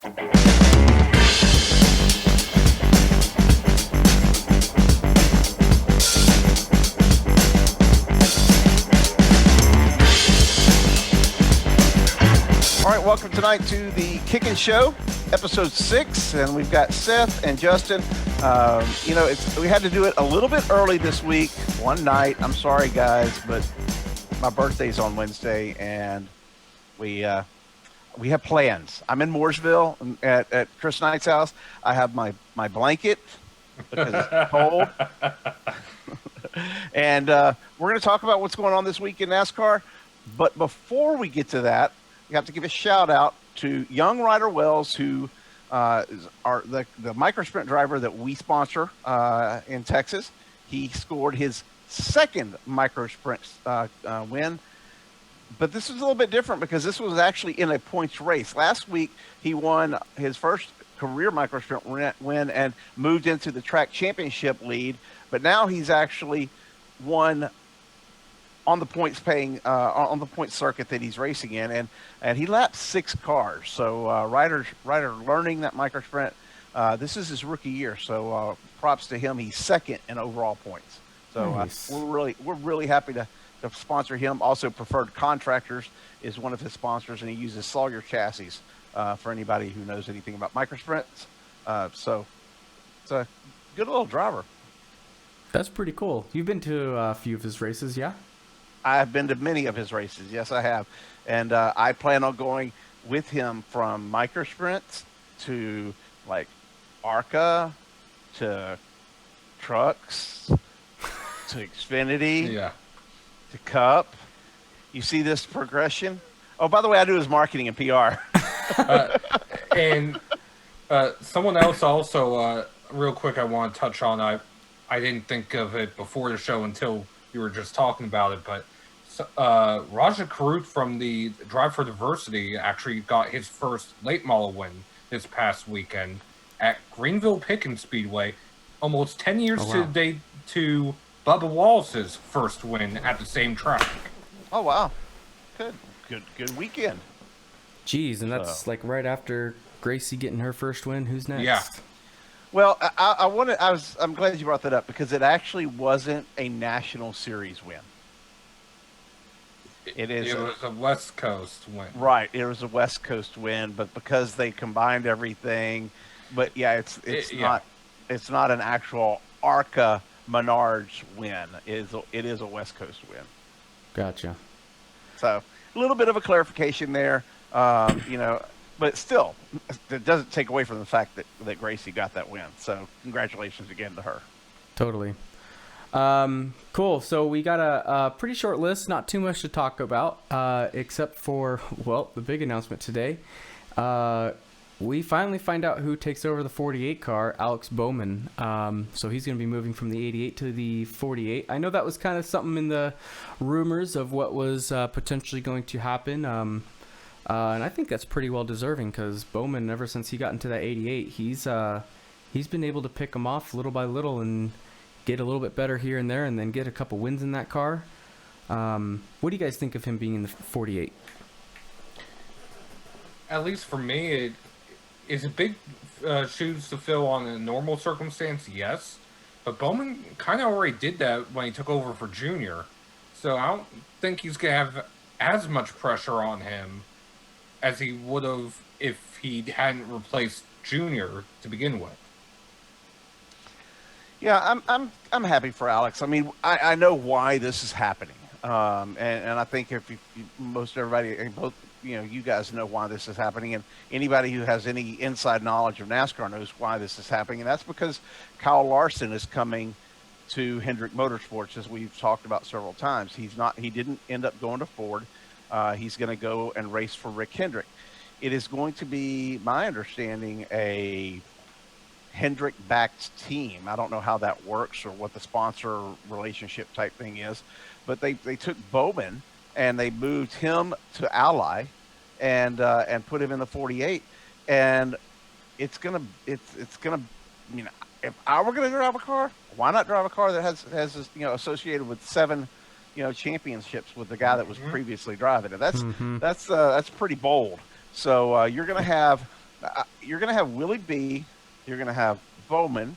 All right, welcome tonight to the Kickin Show, episode 6, and we've got Seth and Justin. We had to do it a little bit early this week, one night. I'm sorry, guys, but my birthday's on Wednesday, and we have plans. I'm in Mooresville at Chris Knight's house. I have my blanket because it's cold. And we're going to talk about what's going on this week in NASCAR. But before we get to that, we have to give a shout out to young Ryder Wells, who is the micro sprint driver that we sponsor in Texas. He scored his second micro sprint win. But this is a little bit different because this was actually in a points race. Last week, he won his first career micro sprint win and moved into the track championship lead. But now he's actually won on the points on the point circuit that he's racing in, and he lapped 6 cars. So Ryder learning that micro sprint. This is his rookie year, so props to him. He's second in overall points. So nice. We're really happy to sponsor him. Also, Preferred Contractors is one of his sponsors, and he uses Sawyer chassis for anybody who knows anything about micro sprints. So it's a good little driver. That's pretty cool. You've been to a few of his races, yeah? I've been to many of his races. Yes, I have. And I plan on going with him from micro sprints to like ARCA to trucks to Xfinity to Cup. You see this progression? Oh, by the way, I do his marketing and PR. And someone else also, real quick, I want to touch on. I didn't think of it before the show until you were just talking about it, but Raja Karut from the Drive for Diversity actually got his first late model win this past weekend at Greenville Pickens Speedway, almost 10 years to the day to Bubba Wallace's first win at the same track. Oh, wow. Good weekend. Jeez, and that's like right after Gracie getting her first win. Who's next? Yeah. Well, I'm glad you brought that up because it actually wasn't a National Series win. It was a West Coast win. Right, it was a West Coast win, but because they combined everything, but yeah, it's not an actual ARCA Menards win. It is a West Coast win. Gotcha. So a little bit of a clarification there, but still, it doesn't take away from the fact that Gracie got that win. So congratulations again to her. Totally. Cool. So we got a pretty short list, not too much to talk about, except for, the big announcement today. We finally find out who takes over the 48 car, Alex Bowman. So he's going to be moving from the 88 to the 48. I know that was kind of something in the rumors of what was potentially going to happen. And I think that's pretty well deserving because Bowman, ever since he got into that 88, he's been able to pick them off little by little and get a little bit better here and there, and then get a couple wins in that car. What do you guys think of him being in the 48? At least for me, it is a big shoes to fill on a normal circumstance, yes. But Bowman kind of already did that when he took over for Junior. So I don't think he's going to have as much pressure on him as he would have if he hadn't replaced Junior to begin with. Yeah, I'm happy for Alex. I mean, I know why this is happening, and I think if most everybody, both you guys know why this is happening, and anybody who has any inside knowledge of NASCAR knows why this is happening, and that's because Kyle Larson is coming to Hendrick Motorsports, as we've talked about several times. He didn't end up going to Ford. He's going to go and race for Rick Hendrick. It is going to be, my understanding, a Hendrick-backed team. I don't know how that works or what the sponsor relationship type thing is, but they took Bowman and they moved him to Ally and put him in the 48. And it's gonna if I were gonna drive a car, why not drive a car that has associated with 7 championships with the guy that was previously driving it? That's pretty bold. So you're going to have You're going to have Willie B. You're going to have Bowman.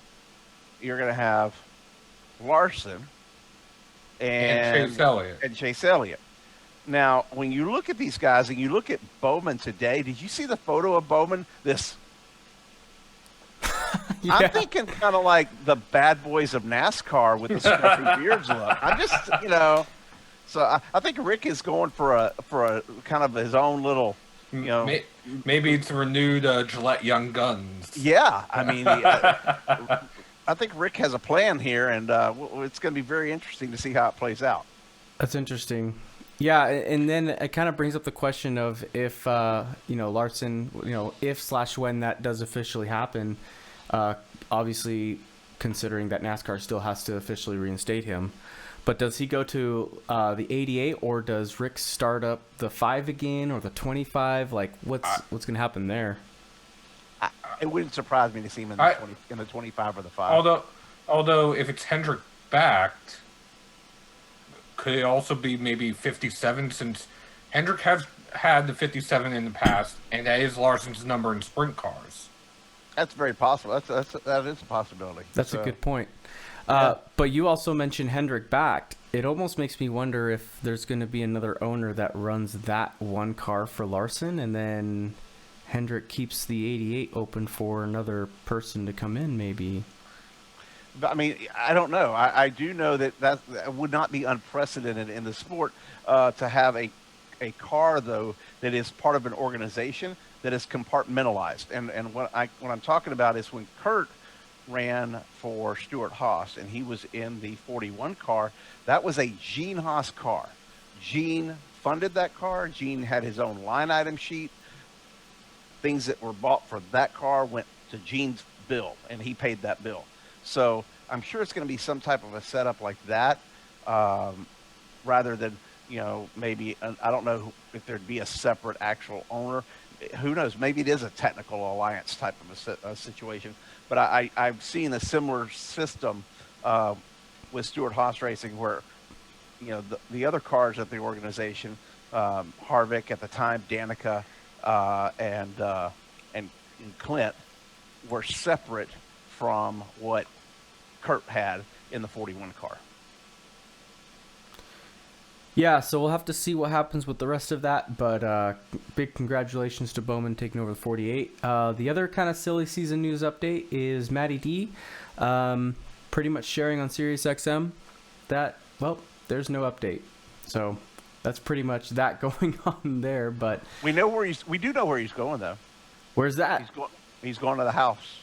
You're going to have Larson And Chase Elliott. and Chase Elliott. Now, when you look at these guys and you look at Bowman today, did you see the photo of Bowman? Yeah. I'm thinking kind of like the bad boys of NASCAR with the scruffy beards look. I'm just, so I think Rick is going for a kind of his own little, Maybe it's renewed Gillette Young Guns. Yeah, I mean, I think Rick has a plan here, and it's going to be very interesting to see how it plays out. That's interesting. Yeah, and then it kind of brings up the question of if, Larson, if/when that does officially happen, obviously considering that NASCAR still has to officially reinstate him. But does he go to the 88, or does Rick start up the 5 again, or the 25? Like, what's going to happen there? It wouldn't surprise me to see him in the 25 or the 5. Although if it's Hendrick backed, could it also be maybe 57, since Hendrick has had the 57 in the past, and that is Larson's number in sprint cars. That's very possible. That is a possibility. That's a good point. But you also mentioned Hendrick backed. It almost makes me wonder if there's going to be another owner that runs that one car for Larson, and then Hendrick keeps the 88 open for another person to come in, maybe. But, I mean, I don't know. I do know that would not be unprecedented in the sport to have a car, though, that is part of an organization that is compartmentalized. And what I'm talking about is when Kurt ran for Stuart Haas and he was in the 41 car, that was a Gene Haas car. Gene funded that car. Gene had his own line item sheet. Things that were bought for that car went to Gene's bill, and he paid that bill. So I'm sure it's going to be some type of a setup like that, rather than, maybe, I don't know if there'd be a separate actual owner. Who knows? Maybe it is a technical alliance type of a situation. But I've seen a similar system with Stuart Haas Racing where, the other cars at the organization, Harvick at the time, Danica, and Clint, were separate from what Kurt had in the 41 car. Yeah, so we'll have to see what happens with the rest of that, but big congratulations to Bowman taking over the 48. The other kind of silly season news update is Matty D pretty much sharing on SiriusXM that, there's no update. So that's pretty much that going on there, but we do know where he's going, though. Where's that? He's going to the house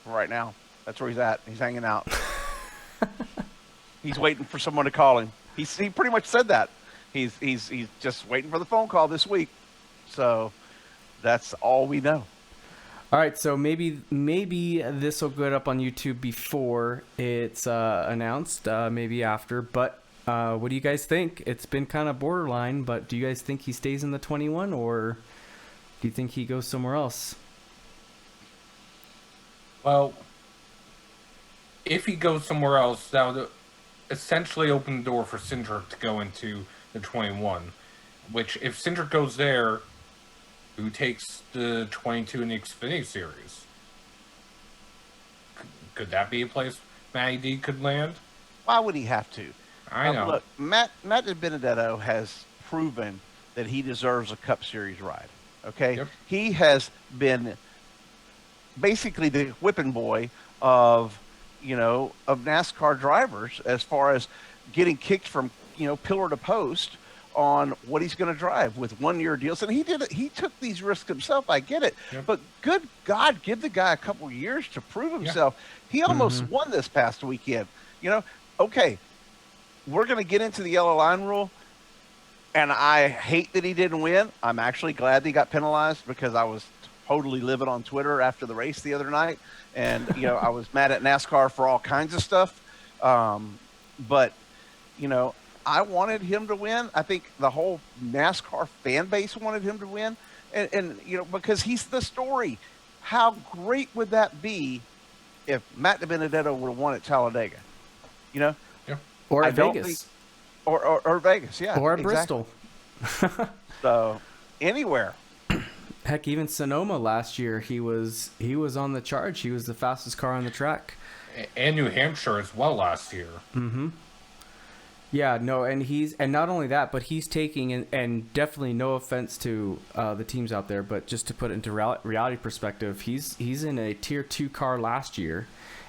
right now. That's where he's at. He's hanging out. He's waiting for someone to call him. He pretty much said that. He's just waiting for the phone call this week. So that's all we know. All right, so maybe this will get up on YouTube before it's announced, maybe after. But what do you guys think? It's been kind of borderline, but do you guys think he stays in the 21, or do you think he goes somewhere else? Well, if he goes somewhere else, that would essentially open the door for Cindric to go into the 21, which if Cindric goes there, who takes the 22 in the Xfinity Series? Could that be a place Matty D could land? Why would he have to? I know. Look, Matt Benedetto has proven that he deserves a Cup Series ride. Okay? Yep. He has been basically the whipping boy of NASCAR drivers as far as getting kicked from, pillar to post on what he's going to drive with 1-year deals. And he took these risks himself. I get it. Yep. But good God, give the guy a couple of years to prove himself. Yeah. He almost won this past weekend. Okay, we're going to get into the yellow line rule. And I hate that he didn't win. I'm actually glad that he got penalized because I was totally livid on Twitter after the race the other night. And, I was mad at NASCAR for all kinds of stuff. But, I wanted him to win. I think the whole NASCAR fan base wanted him to win. And because he's the story. How great would that be if Matt DiBenedetto would have won at Talladega? Yeah. Or at Vegas. Or Vegas, yeah. Or at exactly. Bristol. So, anywhere. Heck, even Sonoma last year, he was on the charge. He was the fastest car on the track. And New Hampshire as well last year. Mm-hmm. Yeah, no, and not only that, but he's taking, and definitely no offense to the teams out there, but just to put it into reality perspective, he's in a Tier 2 car last year,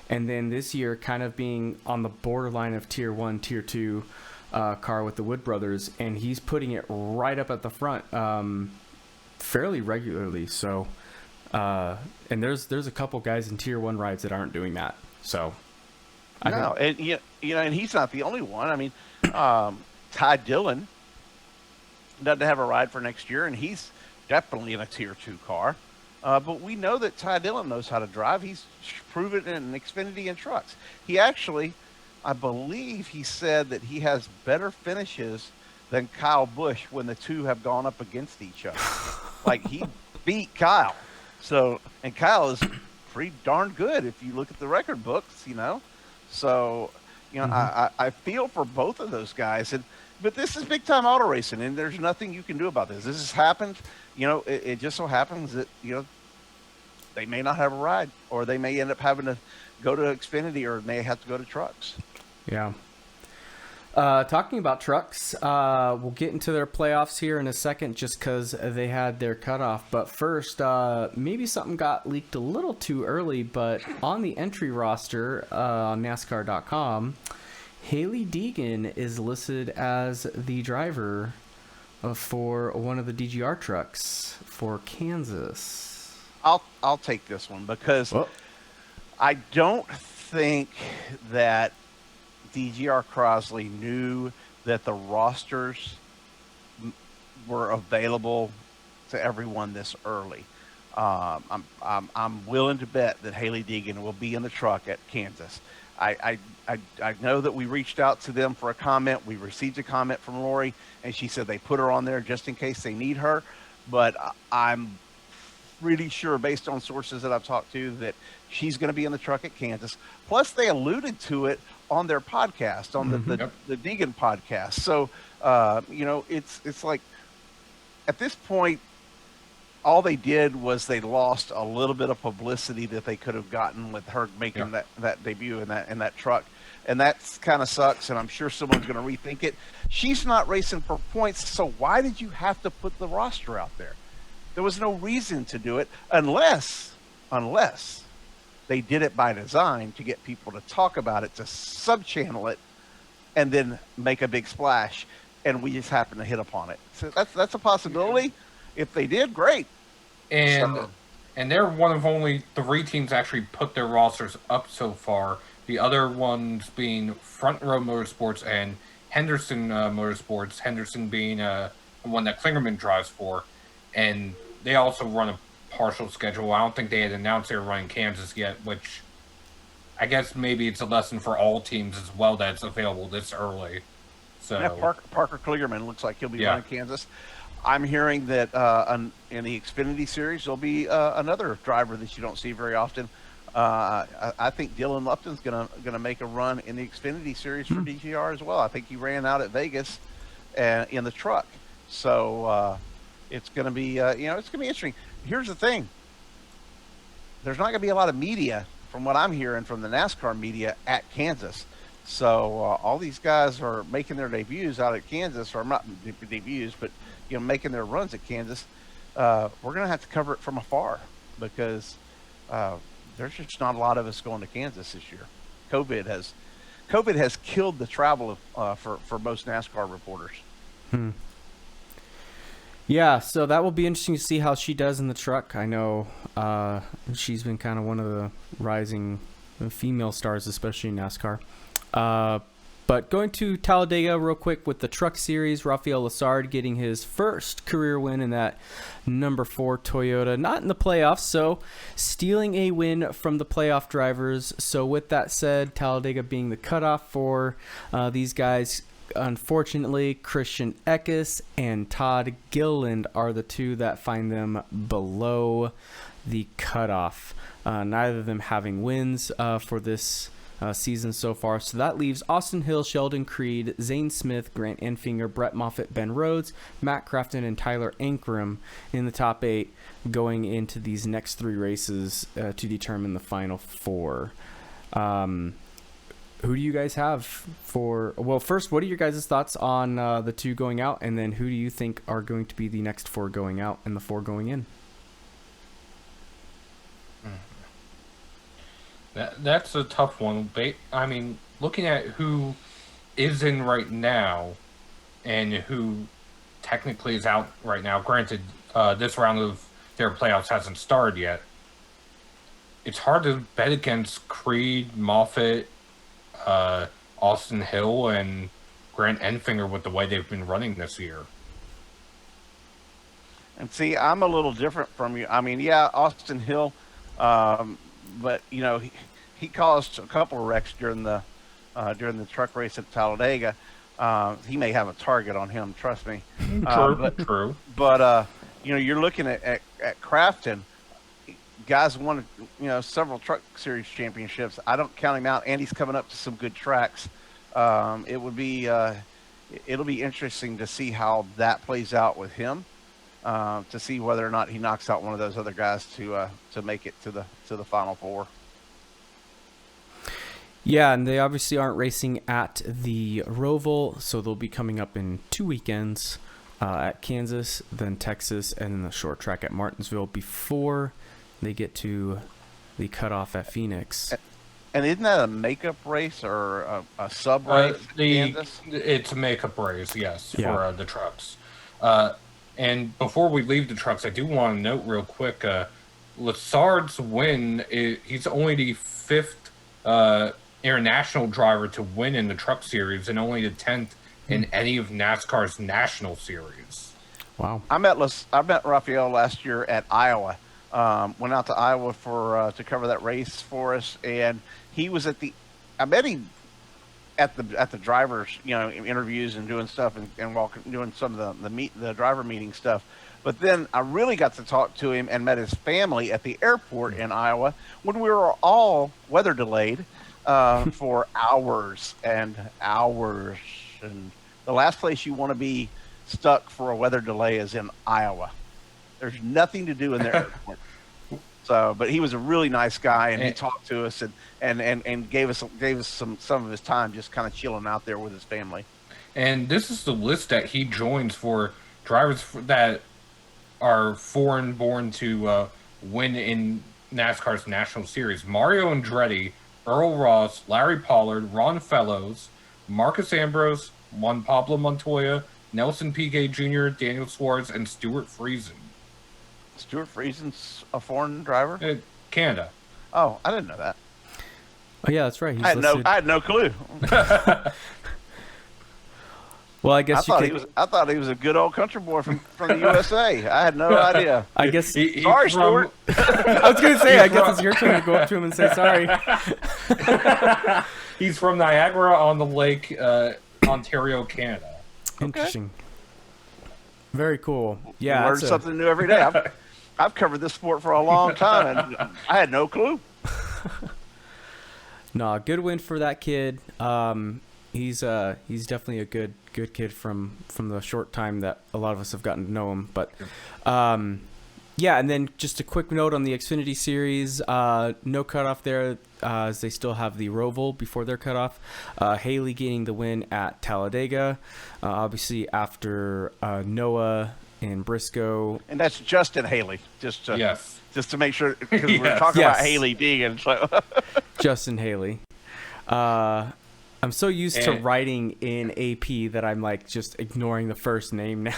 and then this year kind of being on the borderline of Tier 1, Tier 2 car with the Wood brothers, and he's putting it right up at the front fairly regularly. So, and there's a couple guys in Tier 1 rides that aren't doing that. So, and and he's not the only one. I mean, Ty Dillon doesn't have a ride for next year, and he's definitely in a Tier 2 car. But we know that Ty Dillon knows how to drive. He's proven it in Xfinity and trucks. He actually, I believe he said that he has better finishes than Kyle Busch when the two have gone up against each other. Like, he beat Kyle. So, and Kyle is pretty darn good if you look at the record books, So, I feel for both of those guys. But this is big time auto racing, and there's nothing you can do about this. This has happened. It just so happens that, they may not have a ride, or they may end up having to go to Xfinity, or may have to go to trucks. Yeah. Talking about trucks, we'll get into their playoffs here in a second just because they had their cutoff. But first, maybe something got leaked a little too early, but on the entry roster on NASCAR.com, Hailie Deegan is listed as the driver for one of the DGR trucks for Kansas. I'll take this one because I don't think that DGR Crosley knew that the rosters were available to everyone this early. I'm willing to bet that Hailie Deegan will be in the truck at Kansas. I know that we reached out to them for a comment. We received a comment from Lori, and she said they put her on there just in case they need her. But I'm pretty sure, based on sources that I've talked to, that she's going to be in the truck at Kansas. Plus, they alluded to it on their podcast, on the Deegan podcast. So, it's like at this point, all they did was they lost a little bit of publicity that they could have gotten with her making that debut in that truck. And that kind of sucks, and I'm sure someone's going to rethink it. She's not racing for points, so why did you have to put the roster out there? There was no reason to do it unless they did it by design to get people to talk about it, to sub-channel it, and then make a big splash, and we just happened to hit upon it. So that's a possibility. If they did, great. And they're one of only 3 teams actually put their rosters up so far. The other ones being Front Row Motorsports and Henderson Motorsports, Henderson being the one that Klingerman drives for. And they also run a partial schedule. I don't think they had announced they were running Kansas yet, which I guess maybe it's a lesson for all teams as well that it's available this early. So yeah, Parker Kligerman looks like he'll be running Kansas. I'm hearing that in the Xfinity Series there'll be another driver that you don't see very often. I think Dylan Lupton's gonna make a run in the Xfinity Series for DGR as well. I think he ran out at Vegas in the truck. So it's gonna be it's gonna be interesting. Here's the thing: there's not gonna be a lot of media, from what I'm hearing from the NASCAR media, at Kansas. So all these guys are making their debuts out at Kansas, or not debuts, but making their runs at Kansas. We're gonna have to cover it from afar because there's just not a lot of us going to Kansas this year. COVID has killed the travel for most NASCAR reporters. Yeah, so that will be interesting to see how she does in the truck. I know she's been kind of one of the rising female stars, especially in NASCAR. But going to Talladega real quick with the Truck Series, Rafael Lessard getting his first career win in that number 4 Toyota. Not in the playoffs, so stealing a win from the playoff drivers. So with that said, Talladega being the cutoff for these guys, unfortunately, Christian Eckes and Todd Gilliland are the 2 that find them below the cutoff. Neither of them having wins for this season so far. So that leaves Austin Hill, Sheldon Creed, Zane Smith, Grant Enfinger, Brett Moffitt, Ben Rhodes, Matt Crafton, and Tyler Ankrum in the top 8 going into these next 3 races to determine the final 4. Who do you guys have for... Well, first, what are your guys' thoughts on the 2 going out, and then who do you think are going to be the next 4 going out and the 4 going in? That's a tough one. I mean, looking at who is in right now and who technically is out right now, granted, this round of their playoffs hasn't started yet, it's hard to bet against Creed, Moffitt, Austin Hill, and Grant Enfinger with the way they've been running this year. And see, I'm a little different from you. I mean, yeah, Austin Hill, but you know, he caused a couple of wrecks during the truck race at Talladega. He may have a target on him, trust me. True. But you know, you're looking at Crafton. Guys won, you know, several Truck Series championships. I don't count him out, and he's coming up to some good tracks. It'll be interesting to see how that plays out with him, to see whether or not he knocks out one of those other guys to make it to the final 4. Yeah, and they obviously aren't racing at the Roval, so they'll be coming up in 2 weekends at Kansas, then Texas, and then the short track at Martinsville before they get to the cutoff at Phoenix. And isn't that a makeup race or a sub race? It's a makeup race, yes, for the trucks. And before we leave the trucks, I do want to note real quick, Lassard's win, he's only the 5th international driver to win in the Truck Series and only the 10th in any of NASCAR's national series. Wow. I met Raphael last year at Iowa. Went out to Iowa for to cover that race for us, and he was I met him at the drivers, you know, interviews and doing stuff and doing some of the driver meeting stuff. But then I really got to talk to him and met his family at the airport in Iowa when we were all weather delayed for hours and hours. And the last place you want to be stuck for a weather delay is in Iowa. There's nothing to do in the airport. So, but he was a really nice guy, and he talked to us and gave us some of his time, just kind of chilling out there with his family. And this is the list that he joins for drivers that are foreign born to win in NASCAR's National Series: Mario Andretti, Earl Ross, Larry Pollard, Ron Fellows, Marcus Ambrose, Juan Pablo Montoya, Nelson Piquet Jr., Daniel Suarez, and Stuart Friesen. Stuart Friesen's a foreign driver? Canada. Oh, I didn't know that. Oh yeah, that's right. I had no clue. Well, I guess I thought he was a good old country boy from the USA. I had no idea. I guess. Sorry, Stuart. I was going to say, I guess it's your turn to go up to him and say sorry. He's from Niagara-on-the-Lake, Ontario, Canada. Interesting. Very cool. Yeah, you learn something new every day. I've covered this sport for a long time, and I had no clue. No, good win for that kid. He's definitely a good kid from the short time that a lot of us have gotten to know him. But yeah, and then just a quick note on the Xfinity Series. No cutoff there, as they still have the Roval before their cutoff. Hailie getting the win at Talladega, obviously after Noah and Briscoe. And that's Justin Hailie, just to make sure, because we're talking about Hailie Deegan. So. Justin Hailie. I'm so used to writing in AP that I'm like just ignoring the first name now.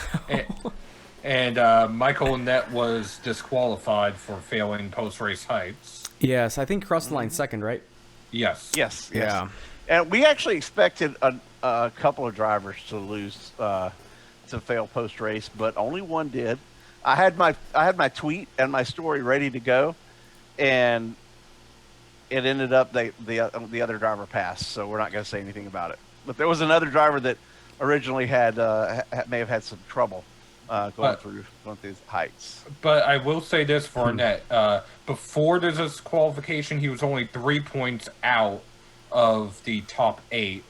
And Michael Annett was disqualified for failing post-race heights. Yes, I think crossed the line second, right? Yes. Yeah. And we actually expected a couple of drivers to lose, to fail post-race, but only one did. I had my tweet and my story ready to go, and it ended up the other driver passed, so we're not going to say anything about it. But there was another driver that originally may have had some trouble going through these heights. But I will say this for Annett. Before the disqualification, he was only 3 points out of the top 8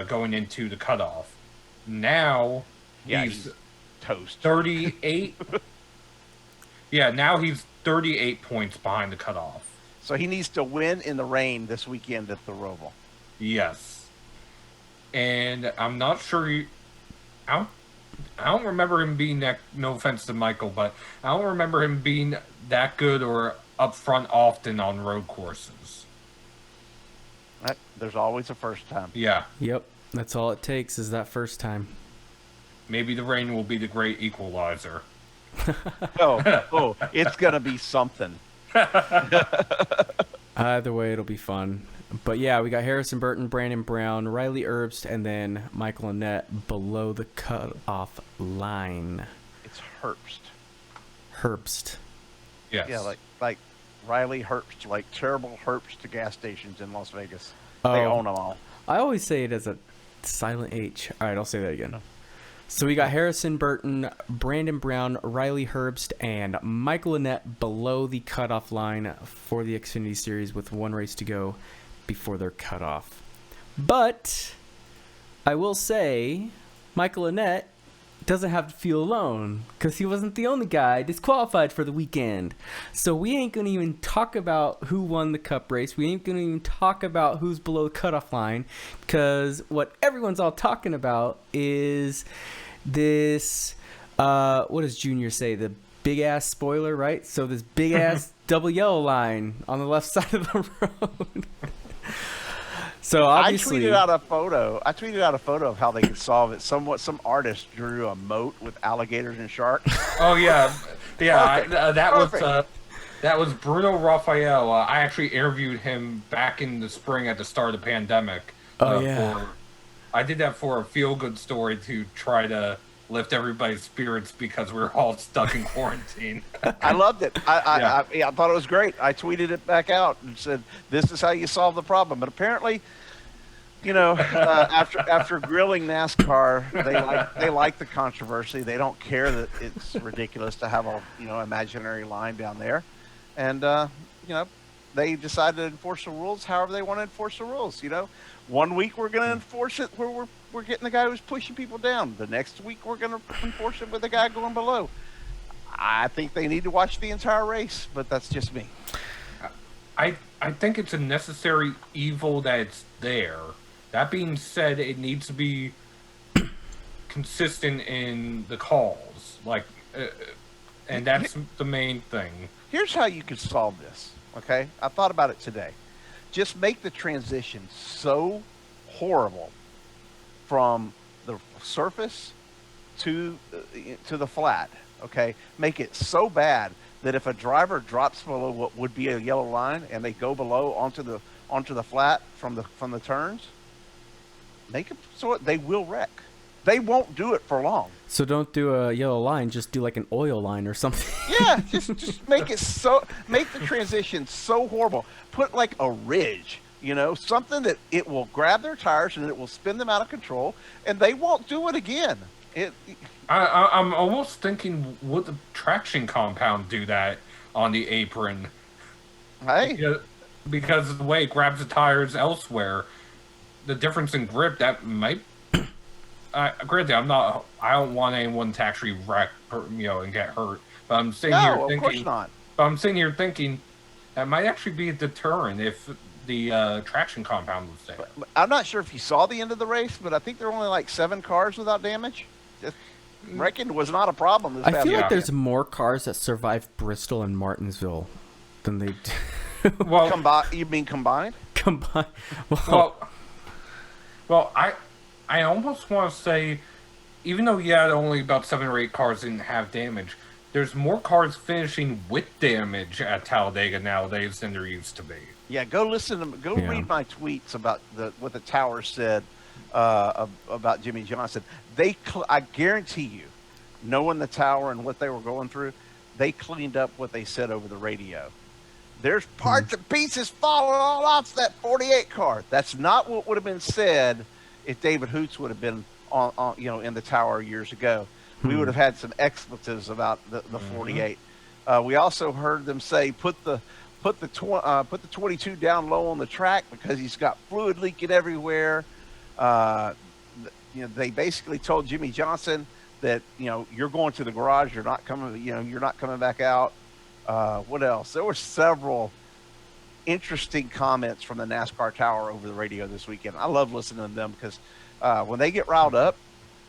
going into the cutoff. Now he's toast. 38. Yeah, now he's 38 points behind the cutoff. So he needs to win in the rain this weekend at the Roval. Yes. And I'm not sure I don't remember him being that, no offense to Michael, but I don't remember him being that good or up front often on road courses. There's always a first time. Yeah. Yep. That's all it takes is that first time. Maybe the rain will be the great equalizer. Oh, it's going to be something. Either way, it'll be fun. But yeah, we got Harrison Burton, Brandon Brown, Riley Herbst, and then Michael Annett below the cutoff line. It's Herbst. Herbst. Yes. Yeah, like Riley Herbst, like terrible Herbst to gas stations in Las Vegas. They own them all. I always say it as a silent H. All right, I'll say that again. So we got Harrison Burton, Brandon Brown, Riley Herbst, and Michael Annett below the cutoff line for the Xfinity Series with one race to go before their cutoff. But I will say Michael Annett doesn't have to feel alone because he wasn't the only guy disqualified for the weekend. So we ain't going to even talk about who won the cup race. We ain't going to even talk about who's below the cutoff line because what everyone's all talking about is this, what does Junior say? The big ass spoiler, right? So this big ass double yellow line on the left side of the road. So obviously, I tweeted out a photo of how they could solve it. Some artist drew a moat with alligators and sharks. Oh yeah, yeah. Perfect. That was Bruno Raphael. I actually interviewed him back in the spring at the start of the pandemic. I did that for a feel-good story to try to lift everybody's spirits because we're all stuck in quarantine. I loved it. I thought it was great. I tweeted it back out and said, "This is how you solve the problem." But apparently, after grilling NASCAR, they like the controversy. They don't care that it's ridiculous to have a imaginary line down there, and they decided to enforce the rules however they want to enforce the rules. 1 week we're going to enforce it where we're getting the guy who's pushing people down. The next week we're going to enforce it with the guy going below. I think they need to watch the entire race, but that's just me. I think it's a necessary evil that it's there. That being said, it needs to be consistent in the calls, and that's the main thing. Here's how you could solve this. Okay, I thought about it today. Just make the transition so horrible from the surface to the flat. Okay, make it so bad that if a driver drops below what would be a yellow line and they go below onto the flat from the turns, make it so they will wreck. They won't do it for long. So don't do a yellow line, just do like an oil line or something. Yeah, just make the transition so horrible. Put like a ridge, something that it will grab their tires and it will spin them out of control, and they won't do it again. I'm almost thinking, would the traction compound do that on the apron? Hey, because of the way it grabs the tires elsewhere, the difference in grip that might. Granted, I don't want anyone to actually wreck, and get hurt. But I'm sitting here thinking. Of course not. But I'm sitting here thinking that might actually be a deterrent if the traction compound was there. I'm not sure if you saw the end of the race, but I think there were only like 7 cars without damage. Wrecking was not a problem. I feel like there's more cars that survived Bristol and Martinsville than they do. Well, you mean combined? Combined. Well, I almost want to say, even though only about 7 or 8 cars didn't have damage, there's more cars finishing with damage at Talladega nowadays than there used to be. Yeah, go read my tweets about what the tower said about Jimmie Johnson. I guarantee you, knowing the tower and what they were going through, they cleaned up what they said over the radio. There's parts and pieces falling all off that 48 car. That's not what would have been said if David Hoots would have been on in the tower years ago. We would have had some expletives about the 48. We also heard them say put the put the 22 down low on the track because he's got fluid leaking everywhere. They basically told Jimmie Johnson that you're going to the garage. You're not coming. You're not coming back out. What else? There were several interesting comments from the NASCAR Tower over the radio this weekend. I love listening to them because when they get riled up,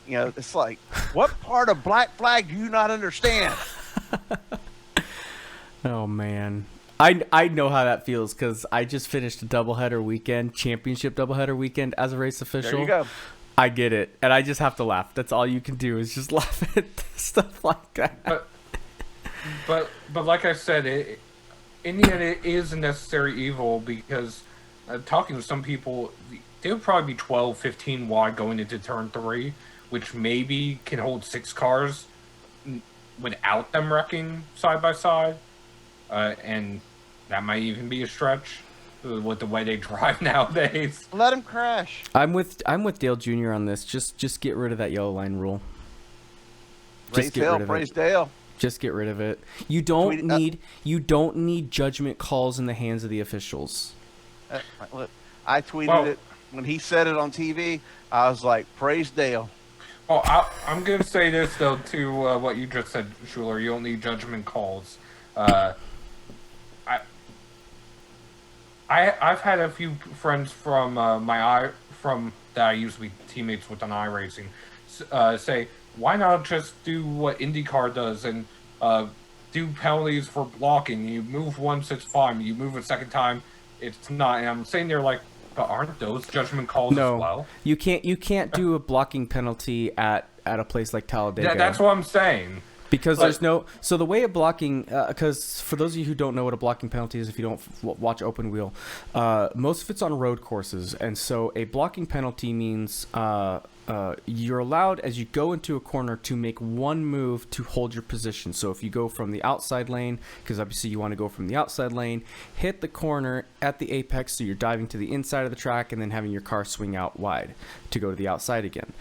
it's like, what part of Black Flag do you not understand? Oh man, I know how that feels because I just finished a doubleheader weekend, championship doubleheader weekend as a race official. There you go. I get it, and I just have to laugh. That's all you can do is just laugh at stuff like that. But like I said, in the end, it is a necessary evil because talking to some people, they would probably be 12, 15 wide going into turn 3, which maybe can hold 6 cars without them wrecking side by side. And that might even be a stretch with the way they drive nowadays. Let him crash. I'm with Dale Jr. on this. Just get rid of that yellow line rule. Praise Dale. Just get rid of it. You don't need judgment calls in the hands of the officials. I tweeted it when he said it on TV. I was like, praise Dale. Oh, I'm going to say this, though, to what you just said, Schuler. You don't need judgment calls. I've had a few friends from that I used to be teammates with on iRacing say, why not just do what IndyCar does and do penalties for blocking? You move once, it's fine. You move a second time, it's not. And I'm saying they're like, but aren't those judgment calls as well? You can't do a blocking penalty at a place like Talladega. Yeah, that's what I'm saying. Because there's no... So the way of blocking... Because for those of you who don't know what a blocking penalty is, if you don't watch Open Wheel, most of it's on road courses. And so a blocking penalty means you're allowed, as you go into a corner, to make one move to hold your position. So if you go from the outside lane, because obviously you want to go from the outside lane, hit the corner at the apex, so you're diving to the inside of the track and then having your car swing out wide to go to the outside again.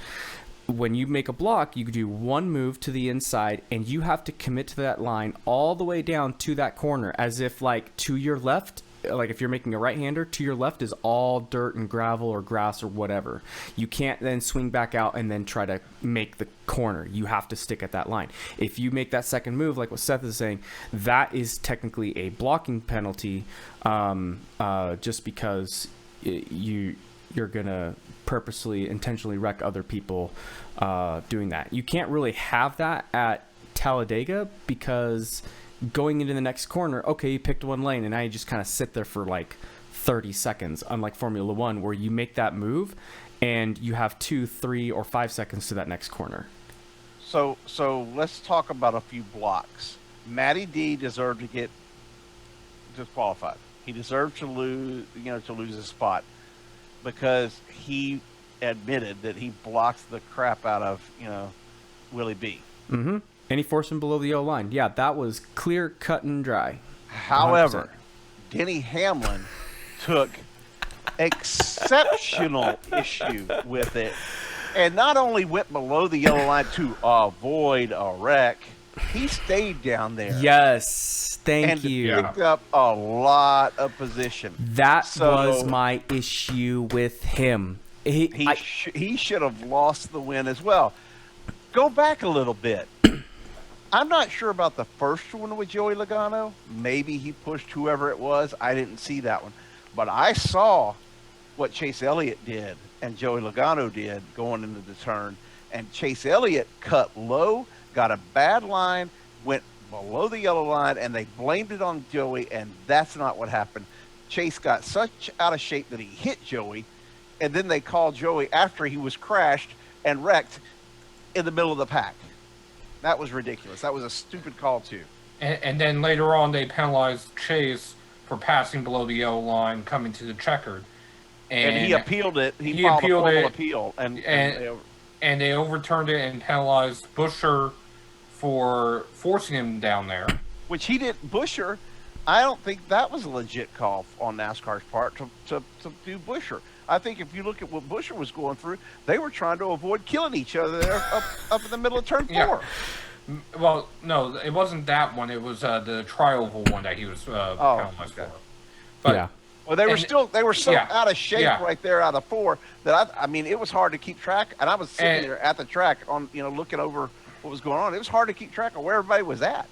When you make a block, you do one move to the inside, and you have to commit to that line all the way down to that corner, as if, like, to your left, like if you're making a right-hander, to your left is all dirt and gravel or grass or whatever. You can't then swing back out and then try to make the corner. You have to stick at that line. If you make that second move, like what Seth is saying, that is technically a blocking penalty, just because you're going to purposely, intentionally wreck other people doing that. You can't really have that at Talladega because going into the next corner, okay, you picked one lane and now you just kind of sit there for like 30 seconds, unlike Formula One where you make that move and you have 2, 3, or 5 seconds to that next corner. So let's talk about a few blocks. Matty D deserved to get disqualified. He deserved to lose his spot, because he admitted that he blocked the crap out of, Willie B. Mm-hmm. And he forced him below the yellow line. Yeah, that was clear, cut, and dry. However, 100%. Denny Hamlin took exceptional issue with it, and not only went below the yellow line to avoid a wreck, he stayed down there. Yes, thank you. And picked up a lot of position. That was my issue with him. He should have lost the win as well. Go back a little bit. I'm not sure about the first one with Joey Logano. Maybe he pushed whoever it was. I didn't see that one. But I saw what Chase Elliott did and Joey Logano did going into the turn. And Chase Elliott cut low, got a bad line, went below the yellow line, and they blamed it on Joey, and that's not what happened. Chase got such out of shape that he hit Joey, and then they called Joey after he was crashed and wrecked in the middle of the pack. That was ridiculous. That was a stupid call, too. And then later on, they penalized Chase for passing below the yellow line, coming to the checkered. And he appealed it. He filed a formal appeal. And they overturned it and penalized Buescher for forcing him down there. Which he didn't. Buescher, I don't think that was a legit call on NASCAR's part to do Buescher. I think if you look at what Buescher was going through, they were trying to avoid killing each other there up in the middle of turn 4. Well, no, it wasn't that one. It was the trioval one that he was penalized okay. for. But Yeah. Well, they were so yeah, out of shape yeah. right there out of 4 that I mean, it was hard to keep track. And I was sitting there at the track on, looking over what was going on. It was hard to keep track of where everybody was at.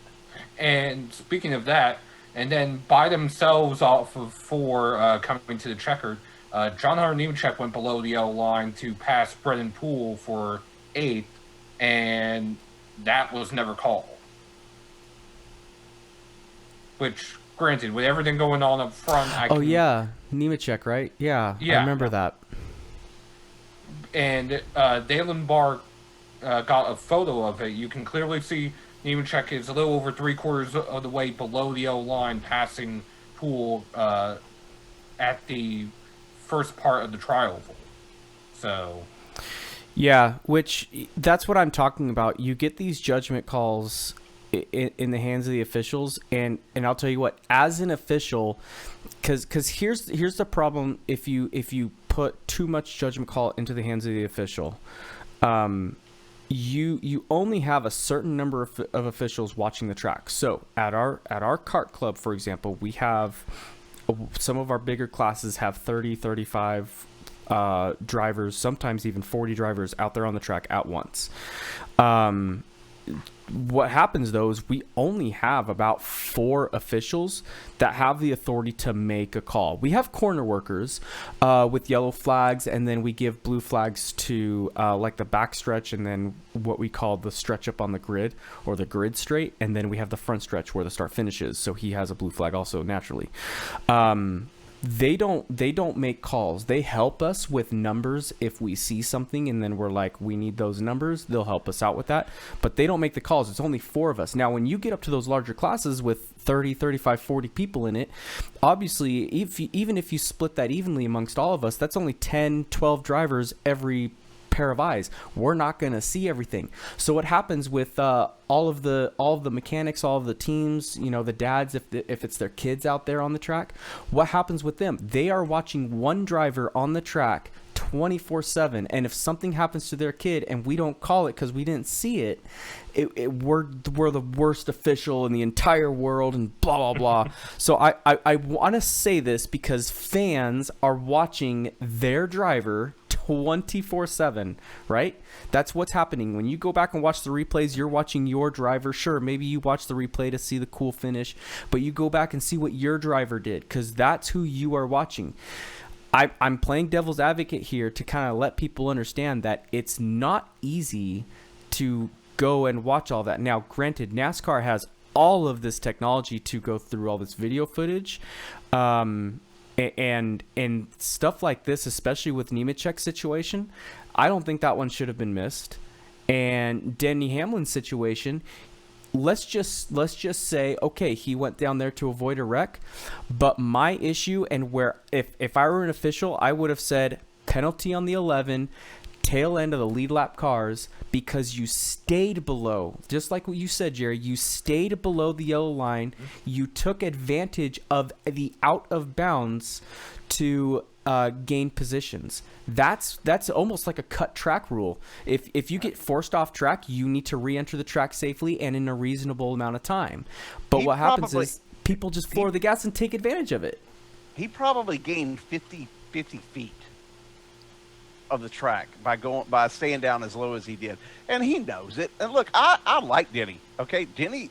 And speaking of that, and then by themselves off of 4 coming to the checkered, John Hunter Nemechek went below the yellow line to pass Brennan Poole for 8th, and that was never called. Which, granted, with everything going on up front, yeah, Nemechek, right? Yeah, I remember that. And Dalen Barr got a photo of it. You can clearly see Nemechek is a little over 3/4 of the way below the yellow line, passing Poole at the first part of the trial. So, yeah, which that's what I'm talking about. You get these judgment calls in the hands of the officials, and I'll tell you what, as an official, because here's the problem if you put too much judgment call into the hands of the official. You only have a certain number of officials watching the track. So at our kart club, for example, we have some of our bigger classes have 30, 35 drivers, sometimes even 40 drivers out there on the track at once. What happens though is we only have about 4 officials that have the authority to make a call. We have corner workers with yellow flags, and then we give blue flags to like the back stretch, and then what we call the stretch up on the grid, or the grid straight, and then we have the front stretch where the start finishes. So he has a blue flag also naturally. They don't make calls. They help us with numbers if we see something and then we're like, we need those numbers. They'll help us out with that. But they don't make the calls. It's only 4 of us. Now, when you get up to those larger classes with 30, 35, 40 people in it, obviously, even if you split that evenly amongst all of us, that's only 10, 12 drivers every pair of eyes. We're not going to see everything. So what happens with all of the mechanics, all of the teams, the dads, if it's their kids out there on the track, what happens with them? They are watching one driver on the track 24/7, and if something happens to their kid and we don't call it because we didn't see it, we're the worst official in the entire world, and blah blah blah. So I want to say this because fans are watching their driver 24/7, right? That's what's happening. When you go back and watch the replays, you're watching your driver. Sure, maybe you watch the replay to see the cool finish, but you go back and see what your driver did, because that's who you are watching. I'm playing devil's advocate here to kind of let people understand that it's not easy to go and watch all that. Now, granted, NASCAR has all of this technology to go through all this video footage, and stuff like this, especially with Nemechek's situation, I don't think that one should have been missed. And Denny Hamlin's situation, let's just say, okay, he went down there to avoid a wreck, but my issue, and where if I were an official, I would have said penalty on the 11, tail end of the lead lap cars, because you stayed below, just like what you said, Jerry, you stayed below the yellow line. You took advantage of the out of bounds to gain positions. That's almost like a cut track rule. If you get forced off track, you need to re-enter the track safely and in a reasonable amount of time. But what happens is people just floor the gas and take advantage of it. He probably gained 50 feet of the track by staying down as low as he did, and he knows it. And look, I like Denny. Okay, Denny.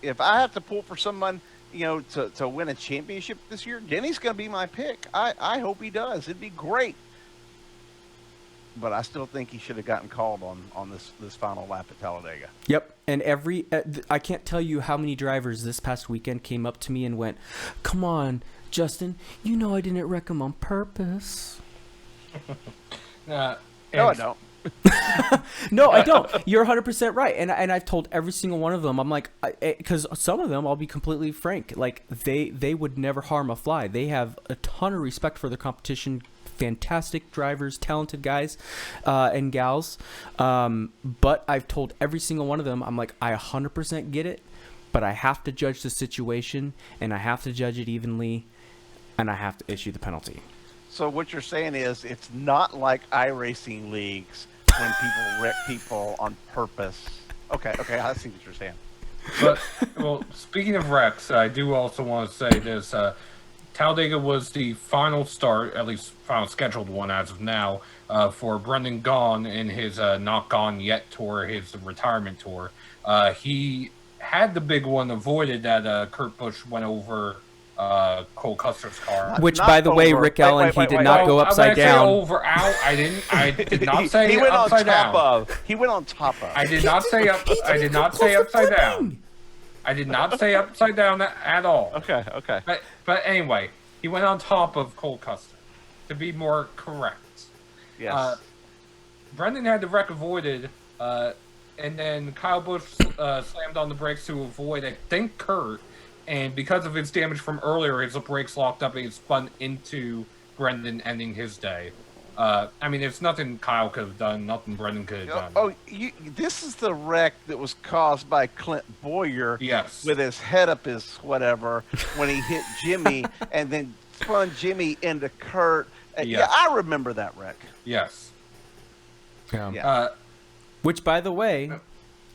If I have to pull for someone, to win a championship this year, Denny's going to be my pick. I hope he does. It'd be great. But I still think he should have gotten called on this final lap at Talladega. Yep. And I can't tell you how many drivers this past weekend came up to me and went, "Come on, Justin, I didn't wreck him on purpose." No, I don't. No, I don't. You're 100% right. And I've told every single one of them, I'm like, because some of them, I'll be completely frank, like they would never harm a fly. They have a ton of respect for their competition. Fantastic drivers, talented guys and gals. But I've told every single one of them, I'm like, I 100% get it, but I have to judge the situation, and I have to judge it evenly, and I have to issue the penalty. So what you're saying is it's not like iRacing leagues when people wreck people on purpose. Okay, I see what you're saying. But, well, speaking of wrecks, I do also want to say this. Talladega was the final start, at least final scheduled one as of now, for Brendan Gaughan in his Not Gone Yet tour, his retirement tour. He had the big one avoided that Kurt Busch went over Cole Custer's car. Which, Not by the way, over. Rick Wait, Allen, wait, he wait, did wait, not wait. go upside When I say down. over out, I did not say he went upside on top down. of. He went on top of. I did not say up. I did not say upside down. I did not say upside down at all. Okay. But anyway, he went on top of Cole Custer, to be more correct. Yes. Brendan had the wreck avoided, and then Kyle Busch slammed on the brakes to avoid, I think, Kurt. And because of his damage from earlier, his brakes locked up and he spun into Brendan, ending his day. I mean, there's nothing Kyle could have done, nothing Brendan could have done. This is the wreck that was caused by Clint Boyer. Yes. With his head up his whatever when he hit Jimmie and then spun Jimmie into Kurt. Yes. Yeah, I remember that wreck. Yes. Yeah. Which, by the way,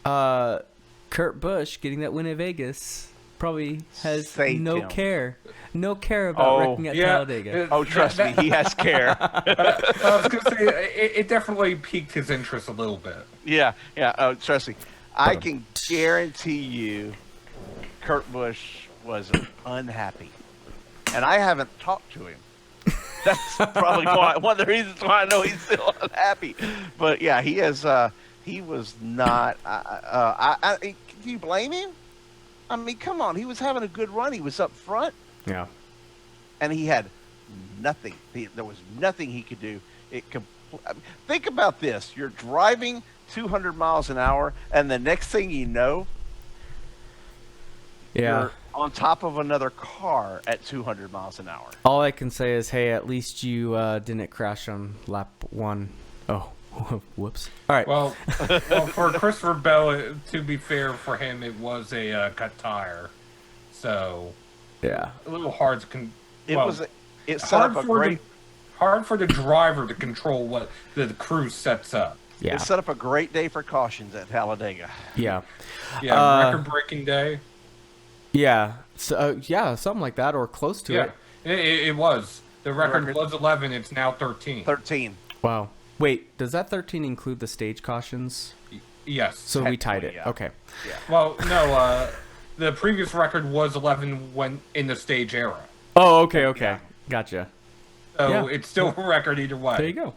Kurt Busch getting that win at Vegas probably has Saved no him. care about wrecking at Talladega. Oh, trust me, he has care. I was going to say, it definitely piqued his interest a little bit. Yeah. Oh, trust me. I can guarantee you Kurt Busch was unhappy. And I haven't talked to him. That's probably one of the reasons why I know he's still unhappy. But yeah, he was not. Can you blame him? I mean, come on. He was having a good run. He was up front. Yeah. And he had nothing. There was nothing he could do. Think about this. You're driving 200 miles an hour, and the next thing you know, you're on top of another car at 200 miles an hour. All I can say is, hey, at least you didn't crash on lap 1. Oh, whoops. All right. Well, for Christopher Bell, to be fair for him, it was a cut tire. So, yeah. a little hard to... It set up a great... Hard for the driver to control what the crew sets up. Yeah. It set up a great day for cautions at Talladega. Yeah. Yeah, record-breaking day. Yeah. So, something like that or close to it. It was. The record was 11. It's now 13. 13. Wow. Wait, does that 13 include the stage cautions? Yes. So we tied it. Yeah. Okay. Yeah. Well, no. The previous record was 11 when in the stage era. Oh, okay. Yeah. Gotcha. So it's still a record either way. There you go.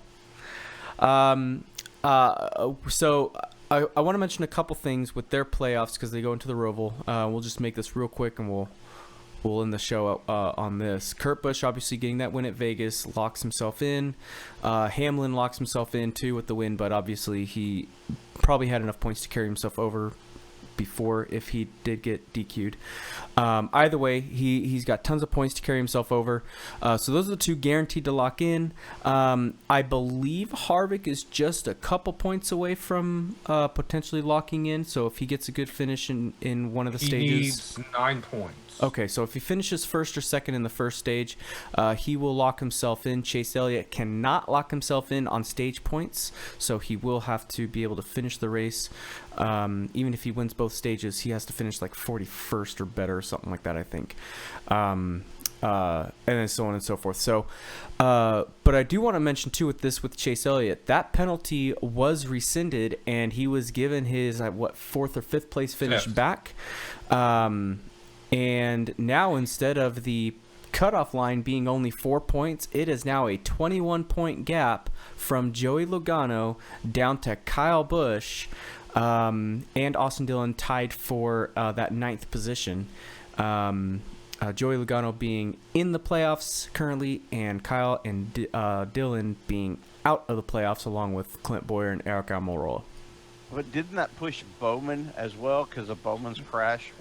So I want to mention a couple things with their playoffs because they go into the Roval. We'll just make this real quick and we'll end the show on this. Kurt Busch obviously getting that win at Vegas locks himself in. Hamlin locks himself in too with the win, but obviously he probably had enough points to carry himself over before if he did get DQ'd. Either way, he's got tons of points to carry himself over. So those are the two guaranteed to lock in. I believe Harvick is just a couple points away from potentially locking in. So if he gets a good finish in one of the stages. He needs 9 points. Okay, so if he finishes first or second in the first stage, he will lock himself in. Chase Elliott cannot lock himself in on stage points, so he will have to be able to finish the race. Even if he wins both stages, he has to finish like 41st or better or something like that, I think. And then so on and so forth. So, but I do want to mention too with Chase Elliott, that penalty was rescinded and he was given his 4th or 5th place finish back. And now instead of the cutoff line being only 4 points, it is now a 21-point gap from Joey Logano down to Kyle Busch, and Austin Dillon tied for that 9th position. Joey Logano being in the playoffs currently, and Kyle and Dillon being out of the playoffs along with Clint Boyer and Eric Almirola. But didn't that push Bowman as well because of Bowman's crash?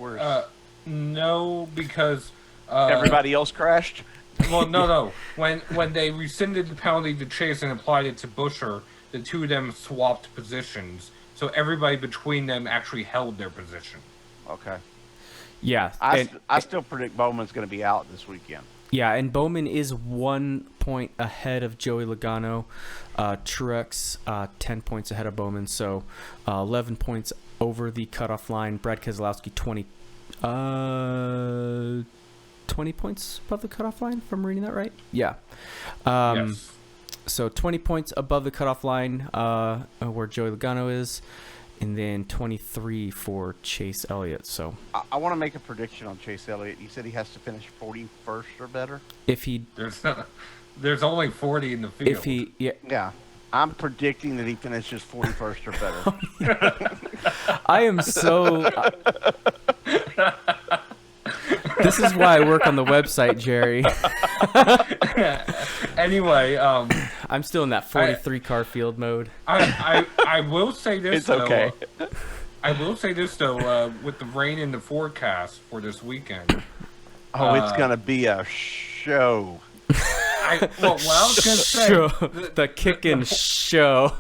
No, because everybody else crashed. Well, no. When they rescinded the penalty to Chase and applied it to Buescher, the two of them swapped positions, so everybody between them actually held their position. Okay. Yeah, I still predict Bowman's going to be out this weekend. Yeah, and Bowman is 1 point ahead of Joey Logano. Truex 10 points ahead of Bowman, so 11 points over the cutoff line. Brad Keselowski 20 points above the cutoff line, if I'm reading that right. Yeah. Yes. So 20 points above the cutoff line, where Joey Logano is, and then 23 for Chase Elliott. So I want to make a prediction on Chase Elliott. You said he has to finish 41st or better. if he, There's only 40 in the field. if he, yeah, Yeah, I'm predicting that he finishes 41st or better. I am so. This is why I work on the website, Jerry. Anyway, I'm still in that 43 car field mode. I will say this. It's okay. Though, I will say this though, with the rain in the forecast for this weekend. Oh, it's gonna be a show. What I was gonna say. Show, the Kickin show.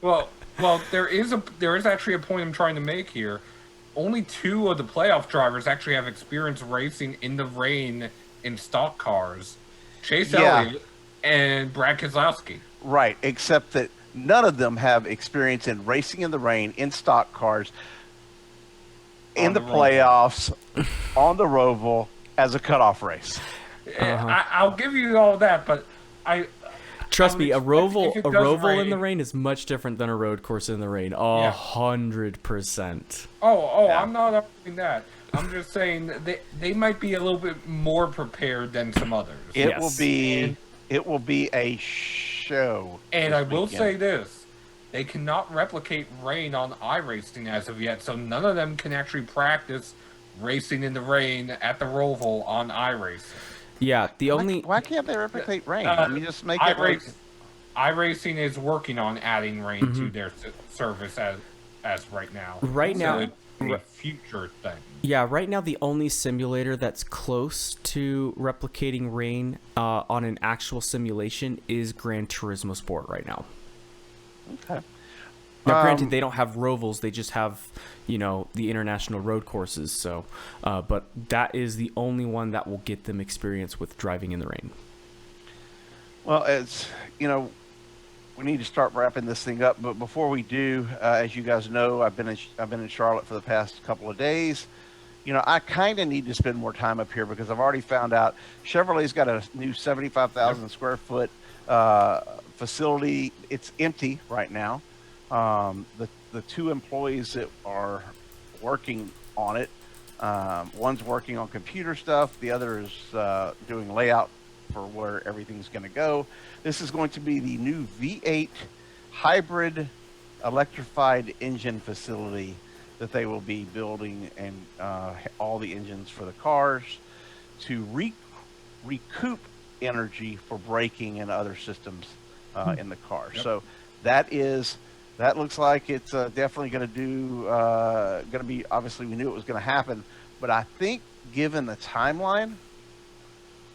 Well, there is actually a point I'm trying to make here. Only 2 of the playoff drivers actually have experience racing in the rain in stock cars. Chase Elliott and Brad Keselowski. Right, except that none of them have experience in racing in the rain in stock cars, in the playoffs, on the Roval as a cutoff race. I'll give you all that, but Trust me, a roval rain, in the rain is much different than a road course in the rain. 100%. Yeah. I'm not arguing that. I'm just saying they might be a little bit more prepared than some others. It will be a show. And I will say this: they cannot replicate rain on iRacing as of yet, so none of them can actually practice racing in the rain at the Roval on iRacing. Yeah, Why can't they replicate rain? I mean, just make it iRacing is working on adding rain to their service as right now. Right now, it's a future thing. Yeah, right now the only simulator that's close to replicating rain on an actual simulation is Gran Turismo Sport right now. Okay. Now, granted, they don't have rovals; they just have, the international road courses. So, but that is the only one that will get them experience with driving in the rain. Well, it's we need to start wrapping this thing up. But before we do, as you guys know, I've been in Charlotte for the past couple of days. I kind of need to spend more time up here because I've already found out Chevrolet's got a new 75,000 square foot facility. It's empty right now. The 2 employees that are working on it, one's working on computer stuff, the other is doing layout for where everything's going to go. This is going to be the new V8 hybrid electrified engine facility that they will be building, and all the engines for the cars to recoup energy for braking and other systems in the car. Yep. So that looks like it's definitely going to be, obviously we knew it was going to happen, but I think given the timeline,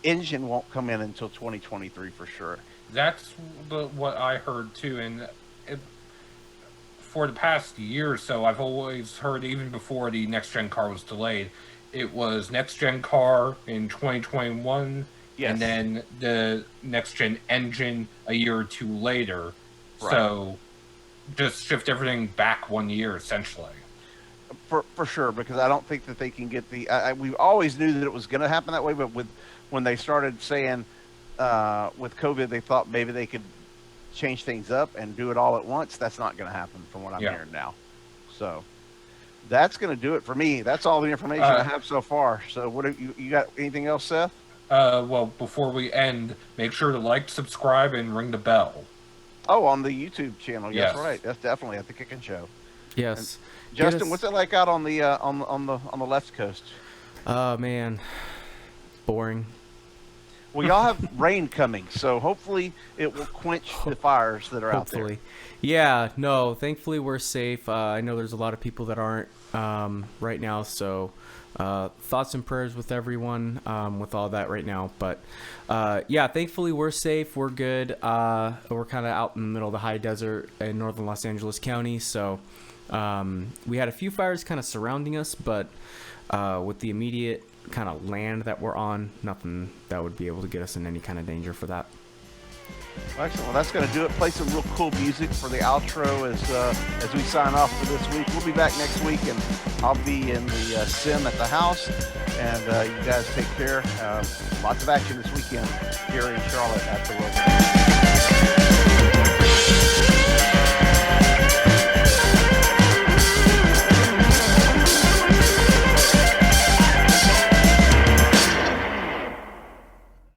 engine won't come in until 2023 for sure. That's what I heard too, and for the past year or so, I've always heard, even before the next-gen car was delayed, it was next-gen car in 2021, yes, and then the next-gen engine a year or 2 later. Right. So just shift everything back 1 year, essentially. For sure, because I don't think that they can get the... we always knew that it was going to happen that way, but when they started saying with COVID, they thought maybe they could change things up and do it all at once. That's not going to happen from what I'm hearing now. So that's going to do it for me. That's all the information I have so far. So what have you got? Anything else, Seth? Well, before we end, make sure to like, subscribe, and ring the bell. Oh, on the YouTube channel. Yes, yes. Right. That's definitely at the Kickin Show. Yes. And Justin, what's it like out on the on the left coast? Oh man, boring. Well, y'all have rain coming, so hopefully it will quench the fires that are out there. Yeah, no, thankfully we're safe. I know there's a lot of people that aren't right now, so thoughts and prayers with everyone with all that right now. But yeah, thankfully we're safe. We're good. We're kind of out in the middle of the high desert in northern Los Angeles County, so we had a few fires kind of surrounding us, but with the immediate kind of land that we're on, nothing that would be able to get us in any kind of danger for that. Excellent. Well, that's going to do it. Play some real cool music for the outro as we sign off for this week. We'll be back next week, and I'll be in the sim at the house. And you guys take care. Lots of action this weekend here in Charlotte at the World.